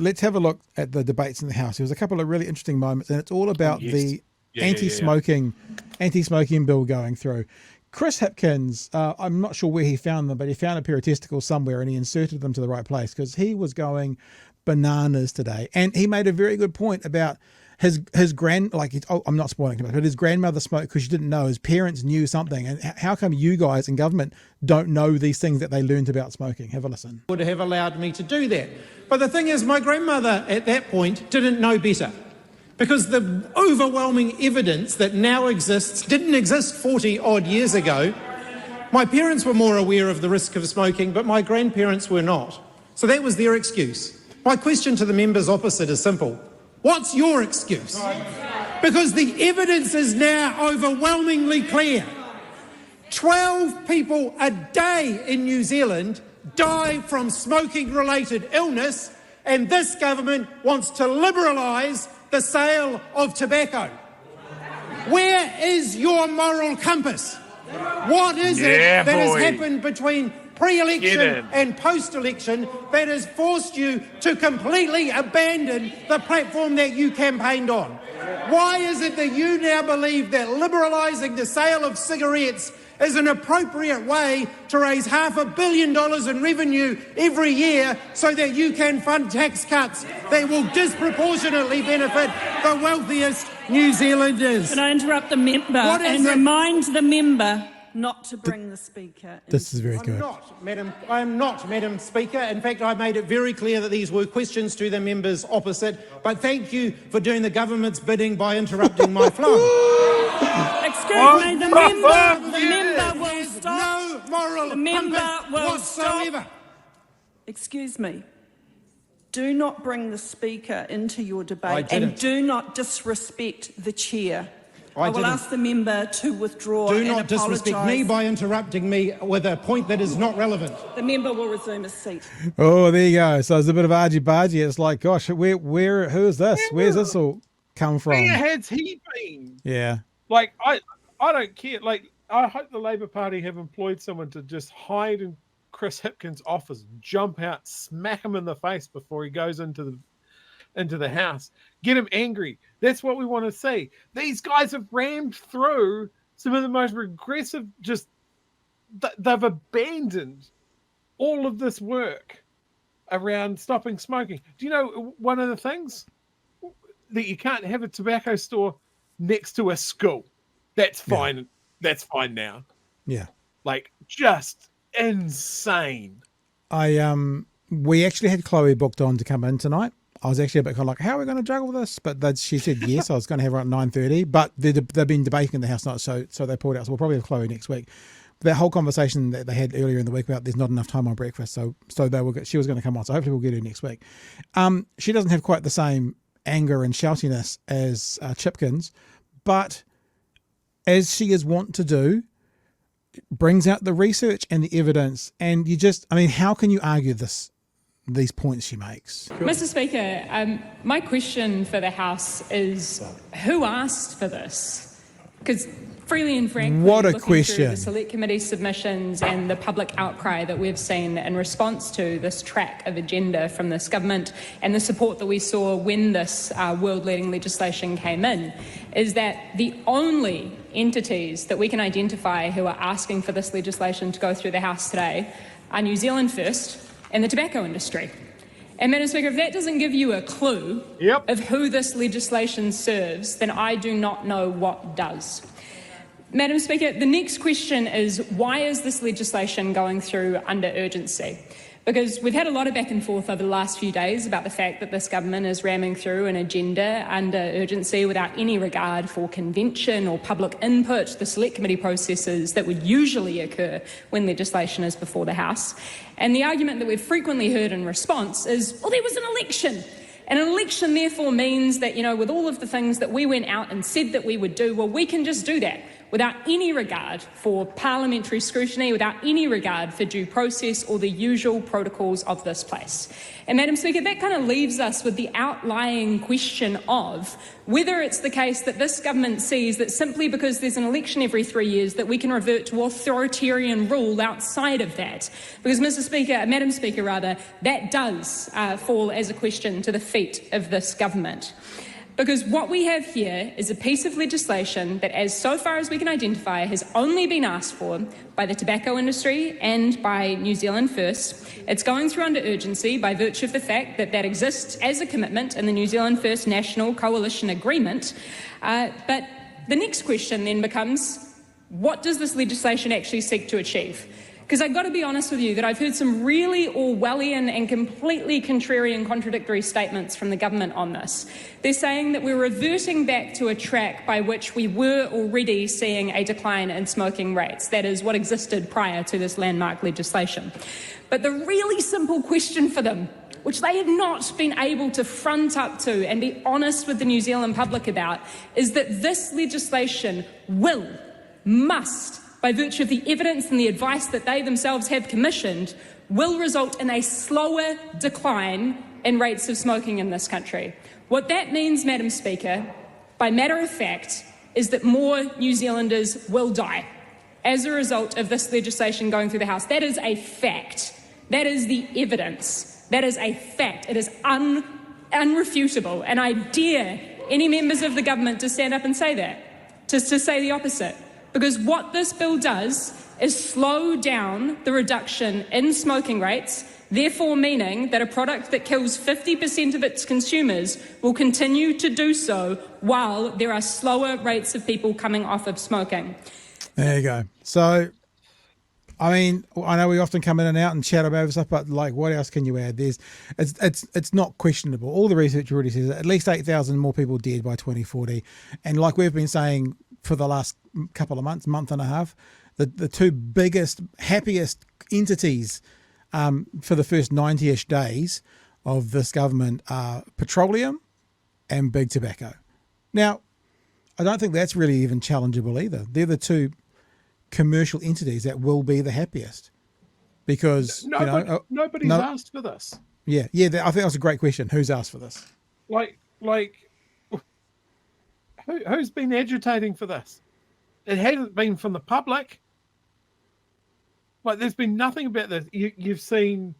Let's have a look at the debates in the House. There was a couple of really interesting moments, and it's all about the anti-smoking bill going through. Chris Hipkins, I'm not sure where he found them, but he found a pair of testicles somewhere and he inserted them to the right place because he was going bananas today. And he made a very good point about his I'm not spoiling too much, but his grandmother smoked because she didn't know. His parents knew something. And how come you guys in government don't know these things that they learned about smoking? Have a listen. Would have allowed me to do that. But the thing is, my grandmother at that point didn't know better, because the overwhelming evidence that now exists didn't exist 40 odd years ago. My parents were more aware of the risk of smoking, but my grandparents were not. So that was their excuse. My question to the members opposite is simple. What's your excuse? Because the evidence is now overwhelmingly clear. 12 people a day in New Zealand die from smoking-related illness, and this government wants to liberalise the sale of tobacco. Where is your moral compass? What is it that has happened between pre-election and post-election that has forced you to completely abandon the platform that you campaigned on? Why is it that you now believe that liberalising the sale of cigarettes is an appropriate way to raise $500 million in revenue every year so that you can fund tax cuts that will disproportionately benefit the wealthiest New Zealanders? Can I interrupt the member and remind the member not to bring the Speaker in? This is very good. I am not, Madam Speaker. In fact, I made it very clear that these were questions to the members opposite. But thank you for doing the government's bidding by interrupting my flow. Excuse me, the member will stop. No moral compass whatsoever. Excuse me. Do not bring the Speaker into your debate and do not disrespect the Chair. I will ask the member to withdraw and apologise. Do not disrespect me by interrupting me with a point that is not relevant. The member will resume his seat. Oh, there you go. So it's a bit of argy-bargy. It's like, gosh, who is this? Where's this all come from? Where has he been? Yeah. Like, I don't care. Like, I hope the Labour Party have employed someone to just hide in Chris Hipkins' office, jump out, smack him in the face before he goes into the House. Get him angry. That's what we want to see. These guys have rammed through some of the most regressive, they've abandoned all of this work around stopping smoking. Do you know one of the things? That you can't have a tobacco store next to a school. That's fine. Yeah. That's fine now. Yeah. Like, just insane. We actually had Chloe booked on to come in tonight. I was actually a bit kind of like, how are we going to juggle this? But she said yes. I was going to have her at 9:30, but they've been debating in the House tonight, so they pulled out. So we'll probably have Chloe next week. That whole conversation that they had earlier in the week about there's not enough time on breakfast, so she was going to come on. So hopefully we'll get her next week. She doesn't have quite the same anger and shoutiness as Chipkins, but as she is wont to do, brings out the research and the evidence. And how can you argue these points she makes? Mr. Speaker, my question for the House is, who asked for this? Because freely and frankly, what a looking question. through the Select Committee submissions and the public outcry that we've seen in response to this track of agenda from this government and the support that we saw when this world-leading legislation came in, is that the only entities that we can identify who are asking for this legislation to go through the House today are New Zealand First and the tobacco industry. And Madam Speaker, if that doesn't give you a clue of who this legislation serves, then I do not know what does. Madam Speaker, the next question is, why is this legislation going through under urgency? Because we've had a lot of back and forth over the last few days about the fact that this government is ramming through an agenda under urgency without any regard for convention or public input, the select committee processes that would usually occur when legislation is before the House. And the argument that we've frequently heard in response is, well, there was an election. And an election therefore means that, with all of the things that we went out and said that we would do, well, we can just do that. without any regard for parliamentary scrutiny, without any regard for due process or the usual protocols of this place. And Madam Speaker, that kind of leaves us with the outlying question of whether it's the case that this government sees that simply because there's an election every 3 years that we can revert to authoritarian rule outside of that. Because, Madam Speaker, that does fall as a question to the feet of this government. Because what we have here is a piece of legislation that, as so far as we can identify, has only been asked for by the tobacco industry and by New Zealand First. It's going through under urgency by virtue of the fact that that exists as a commitment in the New Zealand First National Coalition Agreement. But the next question then becomes, what does this legislation actually seek to achieve? Because I've got to be honest with you that I've heard some really Orwellian and completely contrary and contradictory statements from the government on this. They're saying that we're reverting back to a track by which we were already seeing a decline in smoking rates. That is what existed prior to this landmark legislation. But the really simple question for them, which they have not been able to front up to and be honest with the New Zealand public about, is that this legislation must, by virtue of the evidence and the advice that they themselves have commissioned, will result in a slower decline in rates of smoking in this country. What that means, Madam Speaker, by matter of fact, is that more New Zealanders will die as a result of this legislation going through the House. That is a fact. That is the evidence. That is a fact. It is unrefutable. And I dare any members of the government to stand up and say that, to say the opposite. Because what this bill does is slow down the reduction in smoking rates, therefore meaning that a product that kills 50% of its consumers will continue to do so while there are slower rates of people coming off of smoking. There you go. So, I mean, I know we often come in and out and chat about stuff, but like, what else can you add? It's not questionable. All the research already says at least 8,000 more people dead by 2040, and like we've been saying for the last couple of month and a half, the two biggest, happiest entities for the first 90-ish days of this government are petroleum and big tobacco. Now, I don't think that's really even challengeable either. They're the two commercial entities that will be the happiest because nobody's asked for this. Yeah. I think that's a great question. Who's asked for this? Who's been agitating for this? It hasn't been from the public. Like, there's been nothing about this. You've seen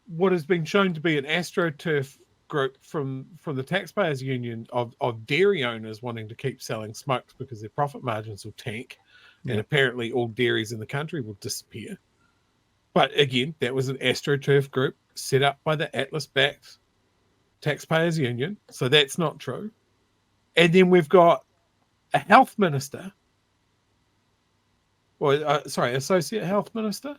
what has been shown to be an AstroTurf group from the taxpayers union of dairy owners wanting to keep selling smokes because their profit margins will tank, and apparently all dairies in the country will disappear. But again, that was an AstroTurf group set up by the Atlas-backed taxpayers union, so that's not true. And then we've got a health minister, associate health minister.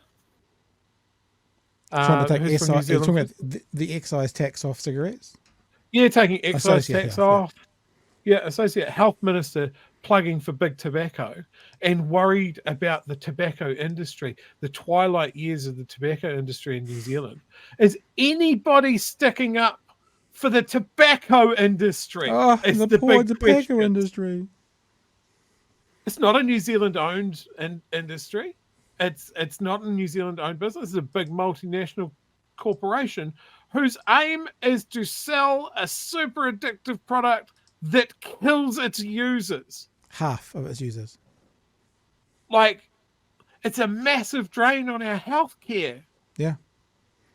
Trying to take excise, you're talking about the excise tax off cigarettes? Yeah, taking excise tax off. Yeah, associate health minister plugging for big tobacco and worried about the tobacco industry, the twilight years of the tobacco industry in New Zealand. Is anybody sticking up for the tobacco industry? Oh, the poor tobacco industry. It's not a New Zealand-owned industry. It's not a New Zealand-owned business. It's a big multinational corporation whose aim is to sell a super addictive product that kills its users. Half of its users. Like, it's a massive drain on our healthcare. Yeah.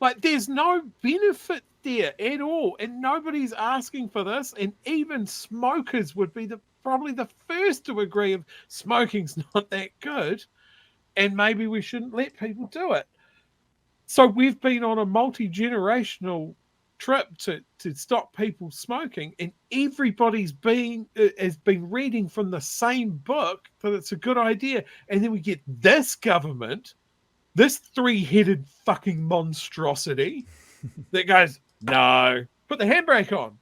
Like, there's no benefit there at all, and nobody's asking for this, and even smokers would be probably the first to agree of smoking's not that good, and maybe we shouldn't let people do it. So we've been on a multi-generational trip to stop people smoking, and everybody's has been reading from the same book that it's a good idea, and then we get this government, this three-headed fucking monstrosity that goes, no, put the handbrake on.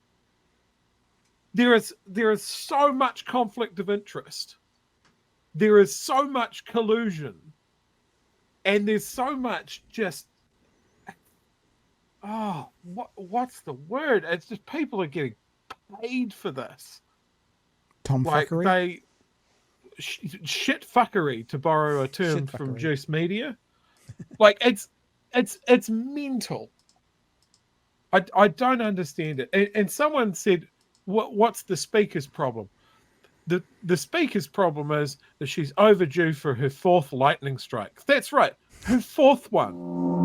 There is so much conflict of interest. There is so much collusion. And there's so much just, what's the word? It's just people are getting paid for this. Tomfuckery? shit fuckery, to borrow a term from Shitfuckery. Juice Media. Like it's mental. I don't understand it. And someone said, what's the speaker's problem? The speaker's problem is that she's overdue for her 4th lightning strike. That's right, her 4th one.